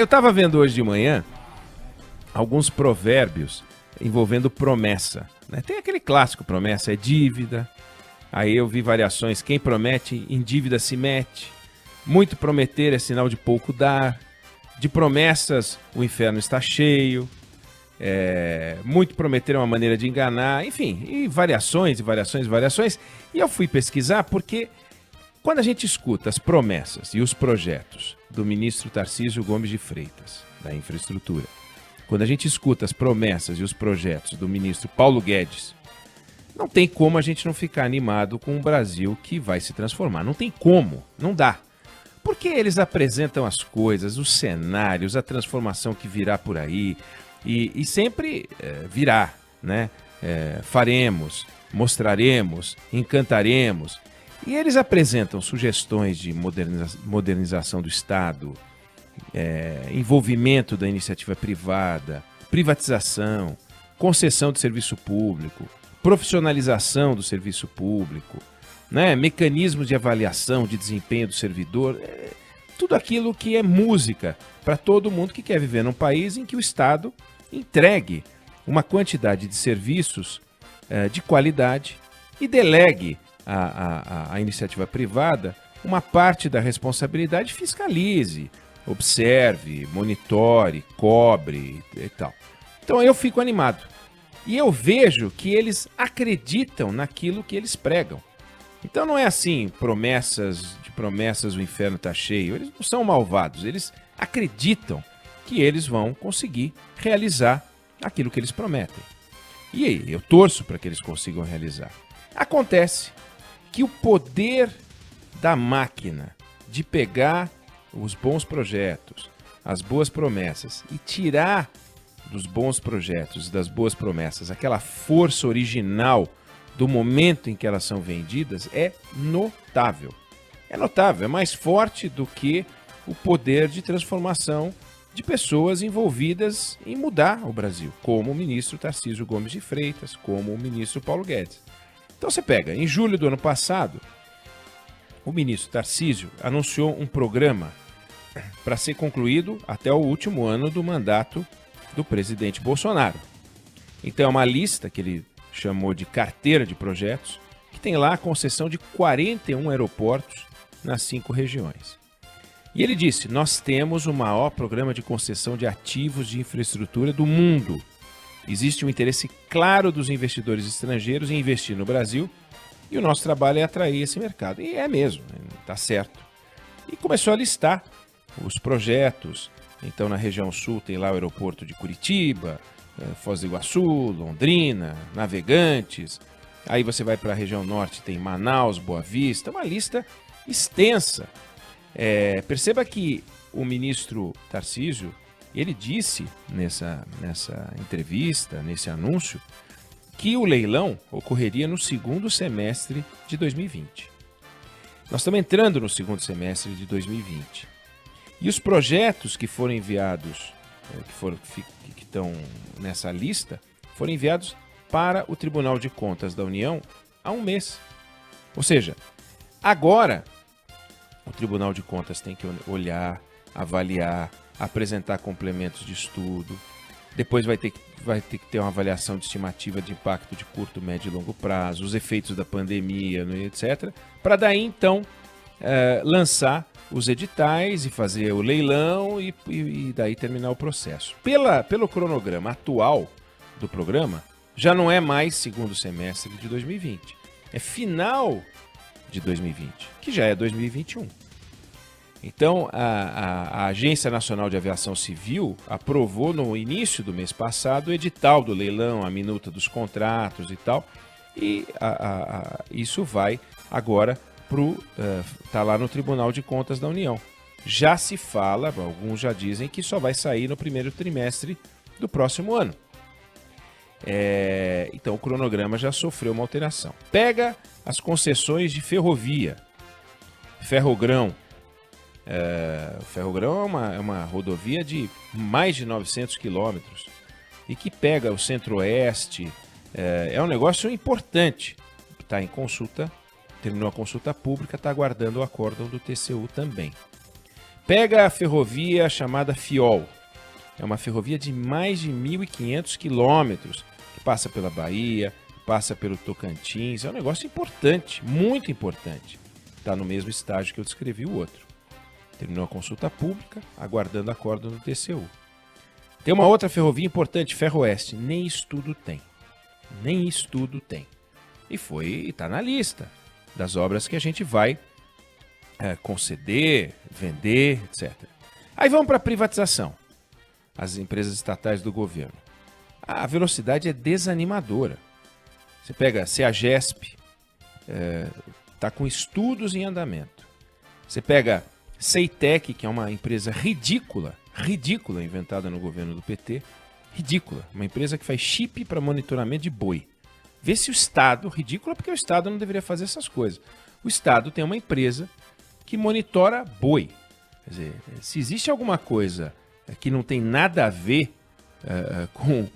Eu estava vendo hoje de manhã alguns provérbios envolvendo promessa, né? Tem aquele clássico, promessa é dívida. Aí eu vi variações, quem promete em dívida se mete. Muito prometer é sinal de pouco dar. De promessas o inferno está cheio. Muito prometer é uma maneira de enganar. Enfim, e variações, e variações, e variações. E eu fui pesquisar porque quando a gente escuta as promessas e os projetos do ministro Tarcísio Gomes de Freitas, da infraestrutura, quando a gente escuta as promessas e os projetos do ministro Paulo Guedes, não tem como a gente não ficar animado com um Brasil que vai se transformar. Não tem como, não dá. Porque eles apresentam as coisas, os cenários, a transformação que virá por aí, e sempre virá, né? Faremos, mostraremos, encantaremos. E eles apresentam sugestões de modernização do Estado, envolvimento da iniciativa privada, privatização, concessão de serviço público, profissionalização do serviço público, né? Mecanismos de avaliação de desempenho do servidor, tudo aquilo que é música para todo mundo que quer viver num país em que o Estado entregue uma quantidade de serviços de qualidade e delegue à iniciativa privada uma parte da responsabilidade, fiscalize, observe, monitore, cobre e tal. Então eu fico animado. E eu vejo que eles acreditam naquilo que eles pregam. Então não é assim, promessas o inferno está cheio. Eles não são malvados, eles acreditam que eles vão conseguir realizar aquilo que eles prometem. E aí, eu torço para que eles consigam realizar. Acontece que o poder da máquina de pegar os bons projetos, as boas promessas e tirar dos bons projetos e das boas promessas aquela força original do momento em que elas são vendidas é notável. É notável, é mais forte do que o poder de transformação de pessoas envolvidas em mudar o Brasil, como o ministro Tarcísio Gomes de Freitas, como o ministro Paulo Guedes. Então você pega, em julho do ano passado, o ministro Tarcísio anunciou um programa para ser concluído até o último ano do mandato do presidente Bolsonaro. Então é uma lista que ele chamou de carteira de projetos, que tem lá a concessão de 41 aeroportos nas 5 regiões. E ele disse, nós temos o maior programa de concessão de ativos de infraestrutura do mundo. Existe um interesse claro dos investidores estrangeiros em investir no Brasil e o nosso trabalho é atrair esse mercado. E é mesmo, está certo. E começou a listar os projetos. Então na região sul tem lá o aeroporto de Curitiba, Foz do Iguaçu, Londrina, Navegantes. Aí você vai para a região norte, tem Manaus, Boa Vista, uma lista extensa. Perceba que o ministro Tarcísio, ele disse nessa entrevista, nesse anúncio, que o leilão ocorreria no segundo semestre de 2020. Nós estamos entrando no segundo semestre de 2020. E os projetos que foram enviados, que estão nessa lista, foram enviados para o Tribunal de Contas da União há um mês. Ou seja, agora o Tribunal de Contas tem que olhar, avaliar, apresentar complementos de estudo. Depois vai ter que ter uma avaliação de estimativa de impacto de curto, médio e longo prazo, os efeitos da pandemia, etc. Para daí, então, lançar os editais e fazer o leilão e daí terminar o processo. Pelo cronograma atual do programa, já não é mais segundo semestre de 2020. É final de 2020, que já é 2021. Então, a Agência Nacional de Aviação Civil aprovou no início do mês passado o edital do leilão, a minuta dos contratos e tal, e isso vai agora tá lá no Tribunal de Contas da União. Já se fala, alguns já dizem que só vai sair no primeiro trimestre do próximo ano. Então o cronograma já sofreu uma alteração. Pega as concessões de ferrovia, Ferrogrão. O Ferrogrão é uma rodovia de mais de 900 quilômetros e que pega o Centro-Oeste. É um negócio importante. Está em consulta, terminou a consulta pública, está aguardando o acórdão do TCU também. Pega a ferrovia chamada FIOL. É uma ferrovia de mais de 1.500 quilômetros, que passa pela Bahia, passa pelo Tocantins. É um negócio importante, muito importante. Está no mesmo estágio que eu descrevi o outro. Terminou a consulta pública, aguardando acórdão do TCU. Tem uma outra ferrovia importante, Ferroeste. Nem estudo tem. Nem estudo tem. E está na lista das obras que a gente vai conceder, vender, etc. Aí vamos para a privatização. As empresas estatais do governo. A velocidade é desanimadora. Você pega a CEAGESP, está com estudos em andamento. Você pega Ceitec, que é uma empresa ridícula inventada no governo do PT, ridícula, uma empresa que faz chip para monitoramento de boi. Vê se o Estado, ridícula porque o Estado não deveria fazer essas coisas. O Estado tem uma empresa que monitora boi. Quer dizer, se existe alguma coisa que não tem nada a ver com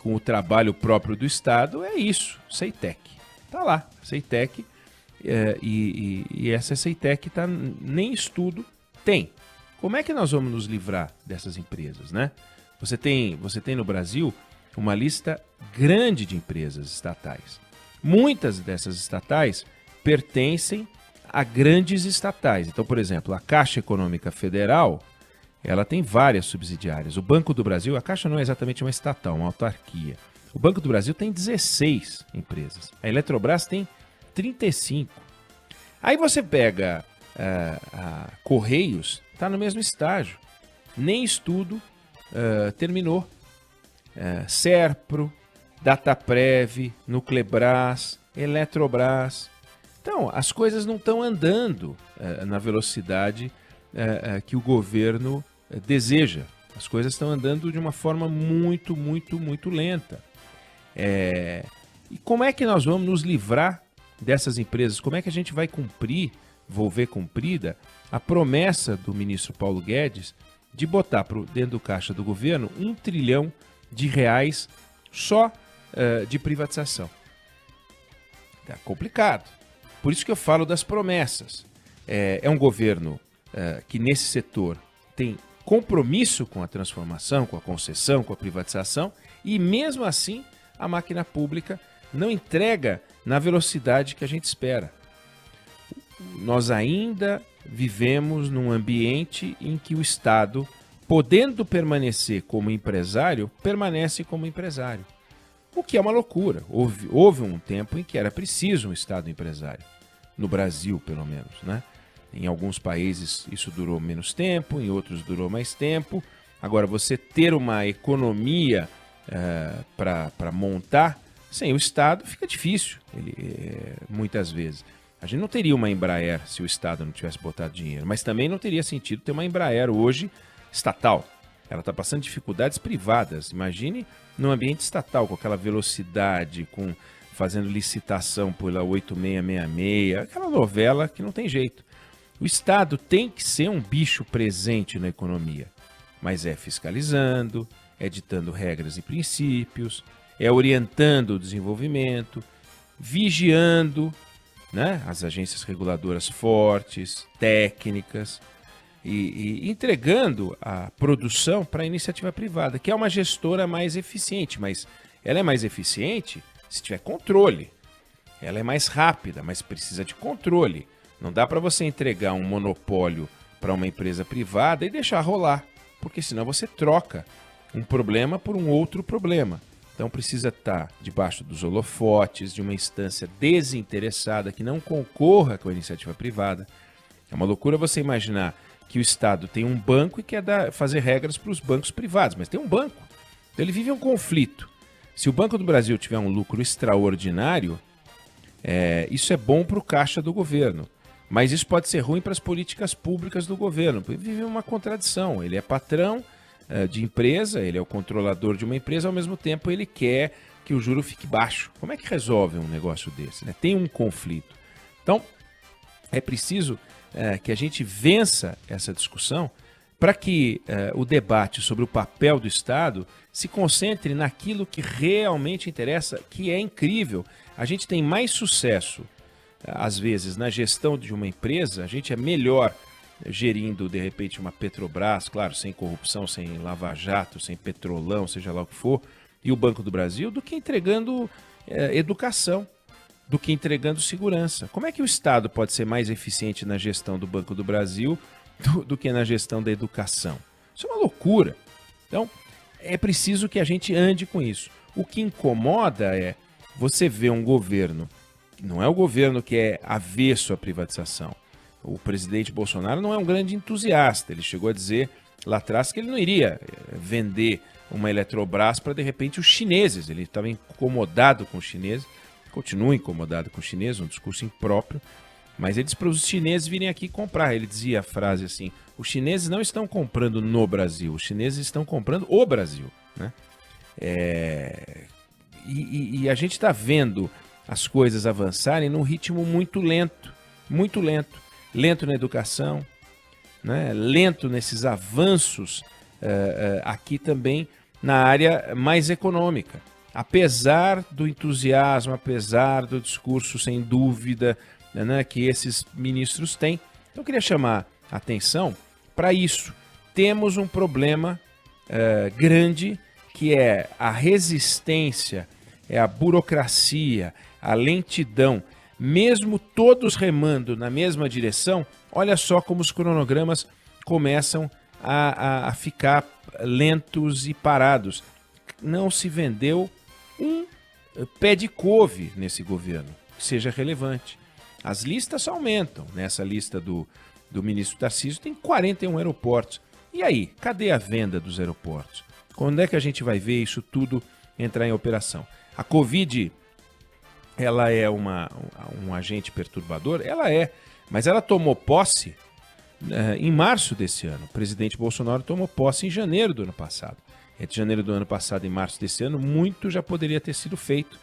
o trabalho próprio do Estado, é isso, Ceitec. Está lá, Ceitec, e essa Ceitec nem estudo tem. Como é que nós vamos nos livrar dessas empresas, né? Você tem no Brasil uma lista grande de empresas estatais. Muitas dessas estatais pertencem a grandes estatais. Então, por exemplo, a Caixa Econômica Federal, ela tem várias subsidiárias. O Banco do Brasil, a Caixa não é exatamente uma estatal, uma autarquia. O Banco do Brasil tem 16 empresas. A Eletrobras tem 35. Aí você pega a Correios, está no mesmo estágio. Nem estudo terminou. Serpro, Dataprev, Nuclebras, Eletrobras. Então, as coisas não estão andando na velocidade que o governo deseja. As coisas estão andando de uma forma muito, muito, muito lenta. E como é que nós vamos nos livrar dessas empresas? Como é que a gente vai ver cumprida a promessa do ministro Paulo Guedes de botar dentro do caixa do governo R$1 trilhão só de privatização? Tá complicado. Por isso que eu falo das promessas. É um governo que nesse setor tem compromisso com a transformação, com a concessão, com a privatização, e mesmo assim a máquina pública não entrega na velocidade que a gente espera. Nós ainda vivemos num ambiente em que o Estado, podendo permanecer como empresário, permanece como empresário. O que é uma loucura. Houve um tempo em que era preciso um Estado empresário. No Brasil, pelo menos, né? Em alguns países isso durou menos tempo, em outros durou mais tempo. Agora, você ter uma economia para montar, sem o Estado fica difícil, muitas vezes. A gente não teria uma Embraer se o Estado não tivesse botado dinheiro, mas também não teria sentido ter uma Embraer hoje estatal. Ela está passando dificuldades privadas. Imagine num ambiente estatal, com aquela velocidade, fazendo licitação pela 8666, aquela novela que não tem jeito. O Estado tem que ser um bicho presente na economia, mas é fiscalizando, é ditando regras e princípios, é orientando o desenvolvimento, vigiando, né, as agências reguladoras fortes, técnicas, e entregando a produção para a iniciativa privada, que é uma gestora mais eficiente, mas ela é mais eficiente se tiver controle. Ela é mais rápida, mas precisa de controle. Não dá para você entregar um monopólio para uma empresa privada e deixar rolar, porque senão você troca um problema por um outro problema. Então precisa estar debaixo dos holofotes de uma instância desinteressada que não concorra com a iniciativa privada. É uma loucura você imaginar que o Estado tem um banco e quer fazer regras para os bancos privados, mas tem um banco. Então ele vive um conflito. Se o Banco do Brasil tiver um lucro extraordinário, isso é bom para o caixa do governo. Mas isso pode ser ruim para as políticas públicas do governo. Ele vive uma contradição. Ele é patrão de empresa, ele é o controlador de uma empresa, ao mesmo tempo ele quer que o juro fique baixo. Como é que resolve um negócio desse, né? Tem um conflito. Então, é preciso que a gente vença essa discussão para que o debate sobre o papel do Estado se concentre naquilo que realmente interessa, que é incrível. A gente tem mais sucesso, às vezes, na gestão de uma empresa, a gente é melhor gerindo, de repente, uma Petrobras, claro, sem corrupção, sem lava-jato, sem petrolão, seja lá o que for, e o Banco do Brasil, do que entregando educação, do que entregando segurança. Como é que o Estado pode ser mais eficiente na gestão do Banco do Brasil do que na gestão da educação? Isso é uma loucura. Então, é preciso que a gente ande com isso. O que incomoda é você ver um governo, não é o governo que é avesso à privatização. O presidente Bolsonaro não é um grande entusiasta. Ele chegou a dizer lá atrás que ele não iria vender uma Eletrobras para, de repente, os chineses. Ele estava incomodado com os chineses, continua incomodado com os chineses, um discurso impróprio, mas ele disse para os chineses virem aqui comprar. Ele dizia a frase assim: os chineses não estão comprando no Brasil, os chineses estão comprando o Brasil, né? E a gente está vendo as coisas avançarem num ritmo muito lento, muito lento. Lento na educação, né? Lento nesses avanços aqui também na área mais econômica. Apesar do entusiasmo, apesar do discurso sem dúvida, né, que esses ministros têm. Então eu queria chamar a atenção para isso. Temos um problema grande, que é a resistência, é a burocracia, a lentidão. Mesmo todos remando na mesma direção, olha só como os cronogramas começam a ficar lentos e parados. Não se vendeu um pé de couve nesse governo que seja relevante. As listas aumentam. Nessa lista do ministro Tarcísio tem 41 aeroportos. E aí, cadê a venda dos aeroportos? Quando é que a gente vai ver isso tudo entrar em operação? A Covid, ela é um agente perturbador? Ela é, mas ela tomou posse em março desse ano. O presidente Bolsonaro tomou posse em janeiro do ano passado. Entre janeiro do ano passado e março desse ano, muito já poderia ter sido feito,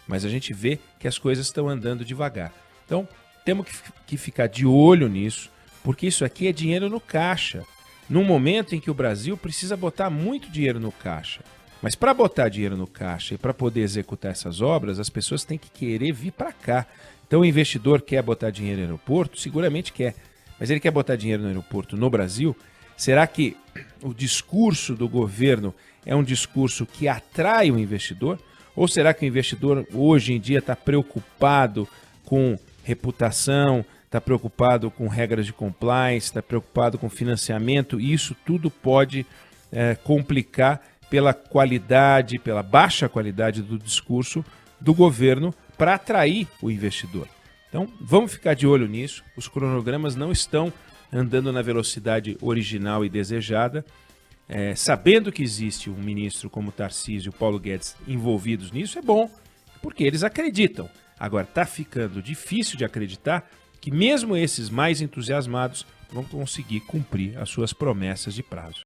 mas a gente vê que as coisas estão andando devagar. Então, temos que ficar de olho nisso, porque isso aqui é dinheiro no caixa, num momento em que o Brasil precisa botar muito dinheiro no caixa. Mas para botar dinheiro no caixa e para poder executar essas obras, as pessoas têm que querer vir para cá. Então o investidor quer botar dinheiro no aeroporto? Seguramente quer. Mas ele quer botar dinheiro no aeroporto no Brasil? Será que o discurso do governo é um discurso que atrai o investidor? Ou será que o investidor hoje em dia está preocupado com reputação, está preocupado com regras de compliance, está preocupado com financiamento? E isso tudo pode complicar pela qualidade, pela baixa qualidade do discurso do governo para atrair o investidor. Então, vamos ficar de olho nisso. Os cronogramas não estão andando na velocidade original e desejada. Sabendo que existe um ministro como Tarcísio e Paulo Guedes envolvidos nisso, é bom, porque eles acreditam. Agora, está ficando difícil de acreditar que mesmo esses mais entusiasmados vão conseguir cumprir as suas promessas de prazo.